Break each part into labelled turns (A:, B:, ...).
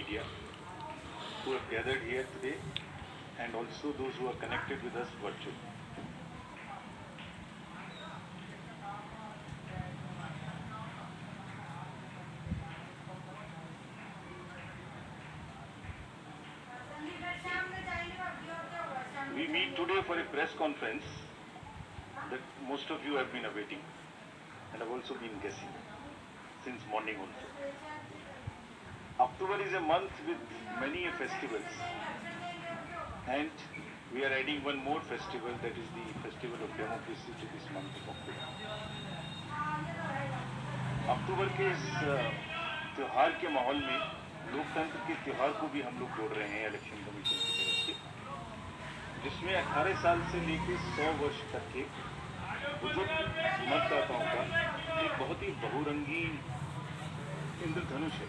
A: media who have gathered here today and also those who are connected with us virtually. We meet today for a press conference that most of you have been awaiting and have also been guessing since morning also. October is a month with many festivals, and we are adding one more festival, that is the festival of democracy, to this month of October. अक्टूबर के इस त्योहार के माहौल में लोकतंत्र के त्योहार को भी हम लोग जोड़ रहे हैं इलेक्शन कमीशन की तरफ से, जिसमें 18 साल से लेकर 100 वर्ष तक के बुजुर्ग मतदाताओं का एक बहुत ही बहुरंगी इंद्रधनुष है.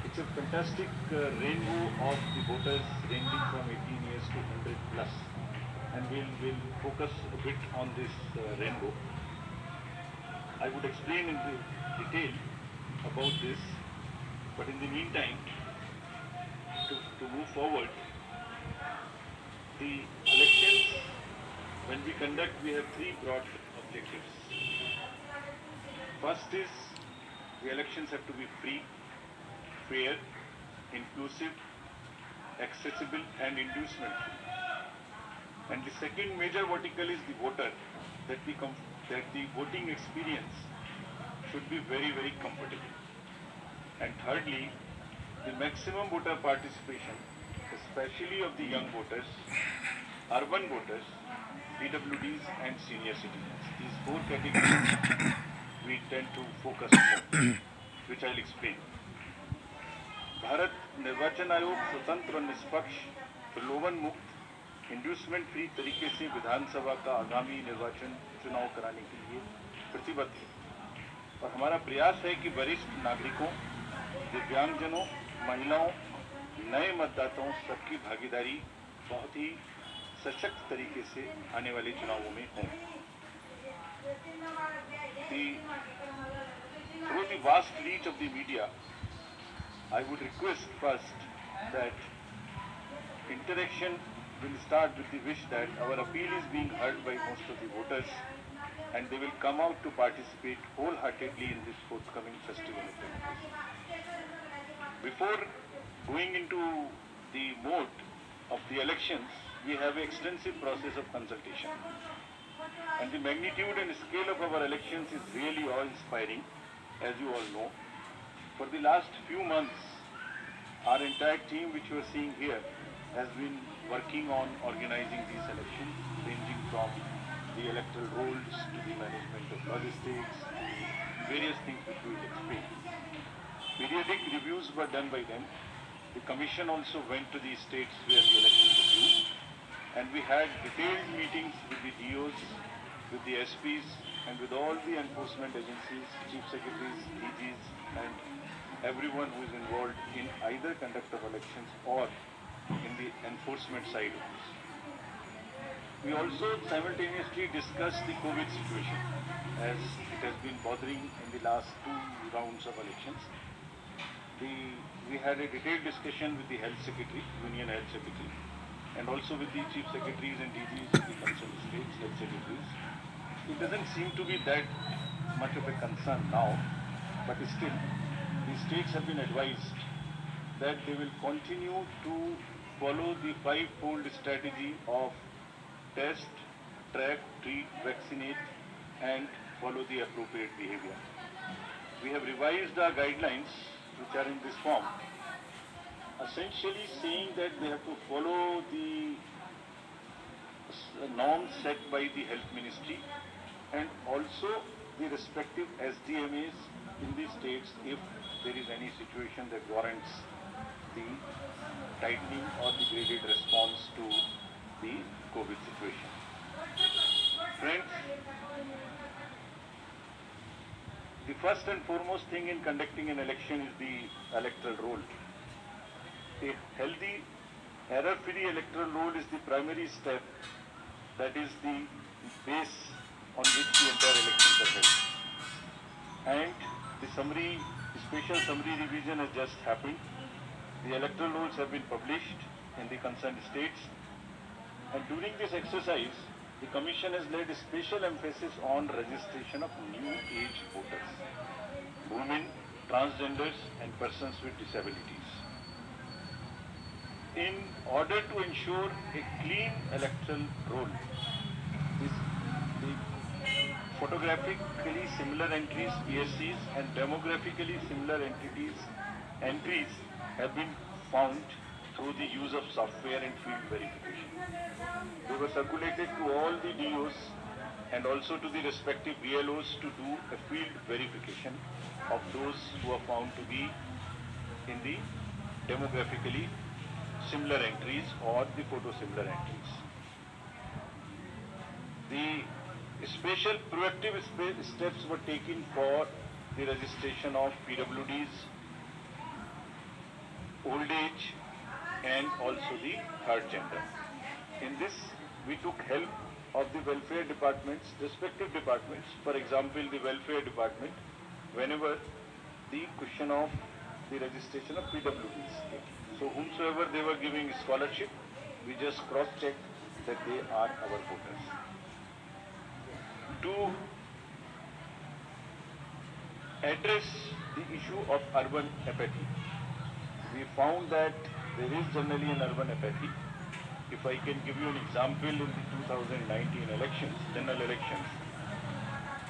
A: It's a fantastic rainbow of the voters ranging from 18 years to 100 plus, and we'll focus a bit on this rainbow. I would explain in detail about this, but in the meantime, to move forward, the elections, when we conduct, we have three broad objectives. First is, the elections have to be free, fair, inclusive, accessible and inducement free. And the second major vertical is the voter, that the voting experience should be very, very comfortable. And thirdly, the maximum voter participation, especially of the young voters, urban voters, PWDs and senior citizens. These four categories we tend to focus on, which I'll explain. Bharat निर्वाचन आयोग स्वतंत्र और निष्पक्ष, प्रलोभन मुक्त, inducement free तरीके से विधानसभा का आगामी निर्वाचन चुनाव कराने के लिए प्रतिबद्ध है, और हमारा प्रयास है कि वरिष्ठ नागरिकों, दिव्यांगजनों, महिलाओं, नए मतदाताओं सबकी भागीदारी बहुत ही सशक्त तरीके से आने वाले चुनावों में हो. Through the vast reach of the media, I would request first that interaction will start with the wish that our appeal is being heard by most of the voters and they will come out to participate wholeheartedly in this forthcoming festival of democracy. Before going into the mode of the elections, we have an extensive process of consultation. And the magnitude and scale of our elections is really awe-inspiring, as you all know. For the last few months, our entire team, which you are seeing here, has been working on organizing these elections, ranging from the electoral rolls to the management of logistics, various things which we will explain. Periodic reviews were done by them. The commission also went to the states where the elections were used, and we had detailed meetings with the DOs, with the SPs, and with all the enforcement agencies, chief secretaries, DGs, and everyone who is involved in either conduct of elections or in the enforcement side of this. We also simultaneously discussed the COVID situation, as it has been bothering in the last two rounds of elections. We had a detailed discussion with the Health Secretary, Union Health Secretary, and also with the Chief Secretaries and DGs of the concerned states, Health Secretaries. It doesn't seem to be that much of a concern now, but still, the states have been advised that they will continue to follow the five-fold strategy of test, track, treat, vaccinate, and follow the appropriate behavior. We have revised our guidelines, which are in this form, essentially saying that they have to follow the norms set by the Health Ministry and also the respective SDMAs in the states if there is any situation that warrants the tightening or the graded response to the COVID situation. Friends, the first and foremost thing in conducting an election is the electoral roll. A healthy, error-free electoral roll is the primary step, that is the base on which the entire elections are held. And the special summary revision has just happened, The electoral rolls have been published in the concerned states, and during this exercise, the Commission has laid a special emphasis on registration of new age voters, women, transgenders, and persons with disabilities. In order to ensure a clean electoral roll, the photographically similar entries, PSCs, and demographically similar entries have been found through the use of software and field verification. They were circulated to all the DOs and also to the respective BLOs to do a field verification of those who are found to be in the demographically similar entries or the photo similar entries. The special proactive steps were taken for the registration of PWDs, old age, and also the third gender. In this, we took help of the welfare departments, respective departments. For example, the welfare department, whenever the question of the registration of PWDs came. So whomsoever they were giving scholarship, we just cross-checked that they are our voters. To address the issue of urban apathy, we found that there is generally an urban apathy. If I can give you an example, in the 2019 elections, general elections,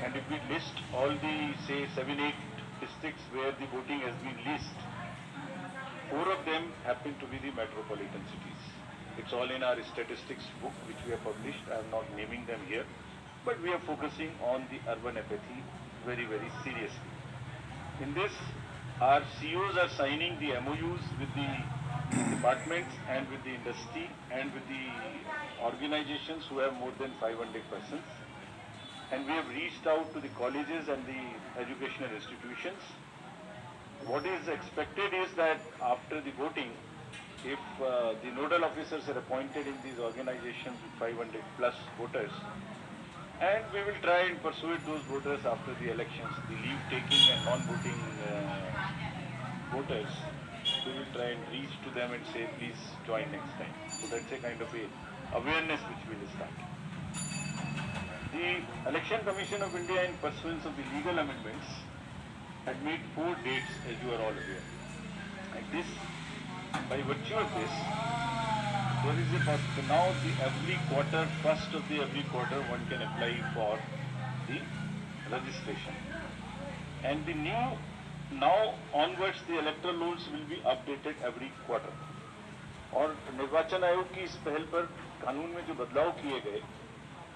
A: and if we list all the, say, 7-8 districts where the voting has been least, 4 of them happen to be the metropolitan cities. It's all in our statistics book which we have published. I am not naming them here, but we are focusing on the urban apathy very, very seriously. In this, our CEOs are signing the MOUs with the departments and with the industry and with the organizations who have more than 500 persons. And we have reached out to the colleges and the educational institutions. What is expected is that after the voting, if the nodal officers are appointed in these organizations with 500 plus voters, and we will try and persuade those voters after the elections, the leave-taking and non-voting voters, we will try and reach to them and say, please join next time. So that's a kind of a awareness which we will start. The Election Commission of India, in pursuance of the legal amendments, had made 4 dates, as you are all aware. And this, by virtue of this, there is a now the every quarter, first of the every quarter, one can apply for the registration. And the new, now onwards, the electoral rules will be updated every quarter. और निर्वाचन आयोग की इस पहल पर कानून में जो बदलाव किए गए,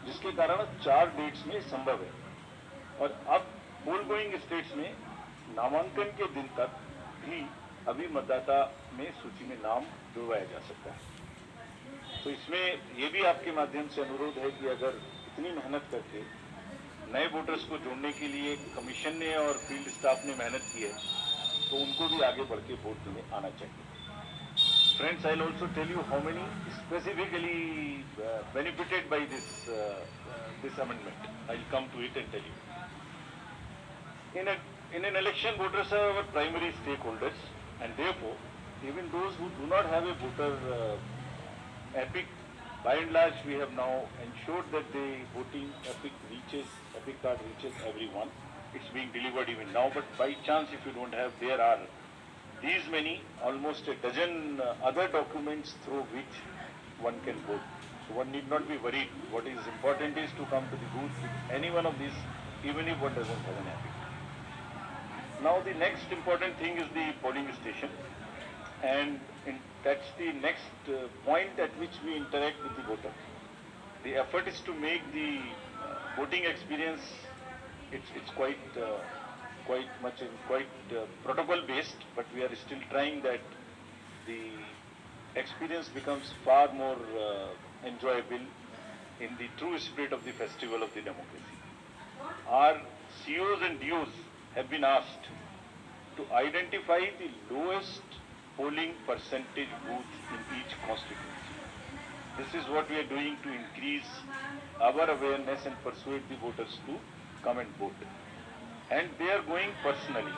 A: जिसके कारण 4 डेट्स में संभव है, और अब पोल गोइंग स्टेट्स में नामांकन के दिन तक भी अभी मतदाता में सूची में नाम जुड़वाया जा सकता है. तो इसमें ये भी आपके माध्यम से अनुरोध है कि अगर इतनी मेहनत करके नए वोटर्स को जोड़ने के लिए कमीशन ने और फील्ड स्टाफ ने मेहनत की है, तो उनको भी आगे बढ़ के वोट देने आना चाहिए. Friends, I'll also tell you how many specifically benefited by this amendment. I'll come to it and tell you. In an election, voters are our primary stakeholders, and therefore, even those who do not have a voter epic, by and large, we have now ensured that the voting epic card reaches everyone. It's being delivered even now, but by chance, if you don't have, there are these many, almost a dozen other documents through which one can vote. So one need not be worried. What is important is to come to the booth with any one of these, even if one doesn't have an epic. Now the next important thing is the polling station, and that's the next point at which we interact with the voter. The effort is to make the voting experience, it's quite protocol based, but we are still trying that the experience becomes far more enjoyable in the true spirit of the festival of the democracy. Our COs and DOs have been asked to identify the lowest polling percentage booth in each constituency. This is what we are doing to increase our awareness and persuade the voters to come and vote. And they are going personally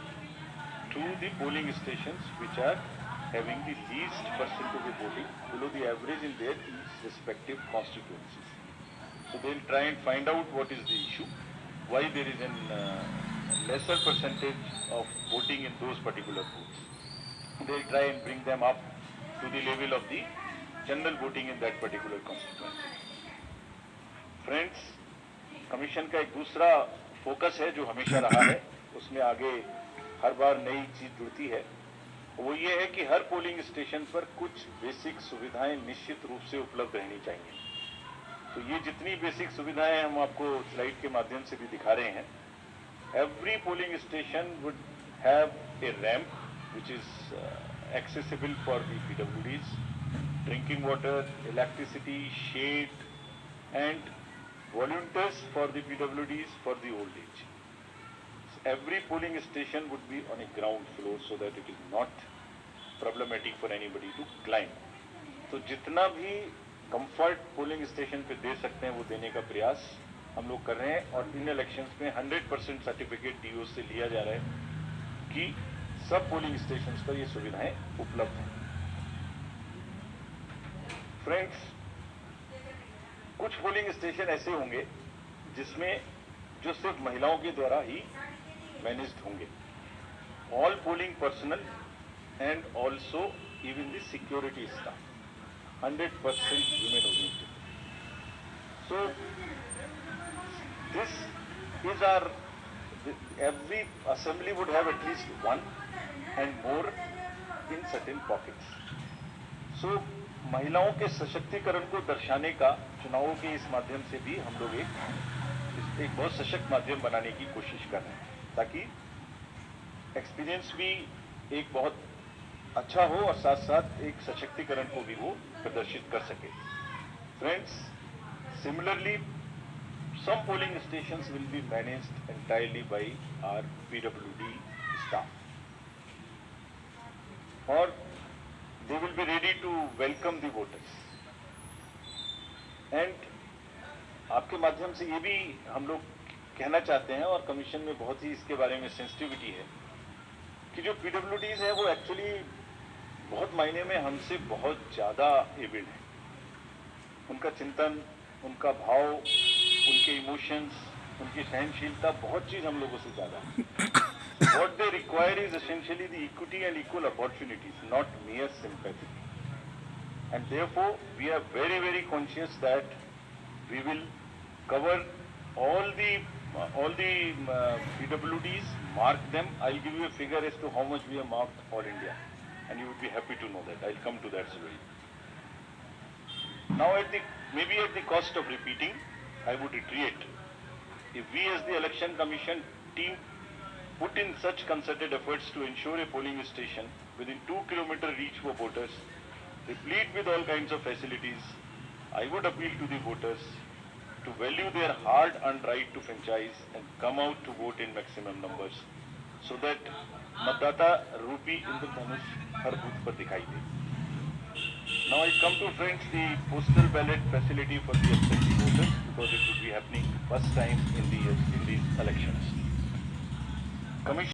A: to the polling stations which are having the least percentage of voting below the average in their respective constituencies. So they'll try and find out what is the issue, why there is a lesser percentage of voting in those particular booths. They'll try and bring them up to the level of the general voting in that particular constituency. Friends, commission का एक दूसरा focus है जो हमेशा रहा है, उसमें आगे हर बार नई चीज जुड़ती है, वो ये है कि हर पोलिंग स्टेशन पर कुछ बेसिक सुविधाएं निश्चित रूप से उपलब्ध रहनी चाहिए. तो ये जितनी बेसिक सुविधाएं हम आपको स्लाइड के माध्यम से भी दिखा रहे हैं. Every polling station would have a ramp which is accessible for the PWDs, drinking water, electricity, shade, and volunteers for the PWDs for the old age. So every polling station would be on a ground floor so that it is not problematic for anybody to climb. तो जितना भी comfort polling station पे दे सकते हैं वो देने का प्रयास हम लोग कर रहे हैं, और इन इलेक्शंस में 100% सर्टिफिकेट डीओ से लिया जा रहा है कि सब पोलिंग स्टेशंस पर ये सुविधाएं उपलब्ध हैं. फ्रेंड्स, कुछ पोलिंग स्टेशन ऐसे होंगे जिसमें जो सिर्फ महिलाओं के द्वारा ही मैनेज्ड होंगे. All polling personal and also even the security staff 100% women oriented. So this is our, every assembly would have at least one and more in certain pockets. So महिलाओं के सशक्तिकरण को दर्शाने का चुनावों के इस माध्यम से भी हम लोग एक बहुत सशक्त माध्यम बनाने की कोशिश कर रहे हैं, ताकि एक्सपीरियंस भी एक बहुत अच्छा हो और साथ साथ एक सशक्तिकरण को भी वो प्रदर्शित कर सके. Friends, similarly some polling stations will be managed entirely by our PWD staff, or they will be ready to welcome the voters. And आपके माध्यम से ये भी हम लोग कहना चाहते हैं, और कमीशन में बहुत ही इसके बारे में सेंसिटिविटी है, कि जो PWDs हैं वो एक्चुअली बहुत मायने में हमसे बहुत ज़्यादा एबल्ड है. उनका चिंतन, उनका भाव, उनके इमोशंस, उनकी सहनशीलता, बहुत चीज़ हम लोगों से ज़्यादा है. What they require is essentially the equity and equal opportunities, not mere sympathy. And therefore, we are very, very conscious that we will cover all the PWDs, mark them. I'll give you a figure as to how much we have marked all India, and you would be happy to know that. I'll come to that slowly. Now, maybe at the cost of repeating, I would reiterate, if we as the Election Commission team put in such concerted efforts to ensure a polling station within 2-kilometer reach for voters, replete with all kinds of facilities, I would appeal to the voters to value their hard-earned right to franchise and come out to vote in maximum numbers, so that मतदाता रूपी इंद्रधनुष हर booth पर दिखाई दे. Now I come to, friends, the postal ballot facility for the absentee voters, because it would be happening first time in these elections. Commission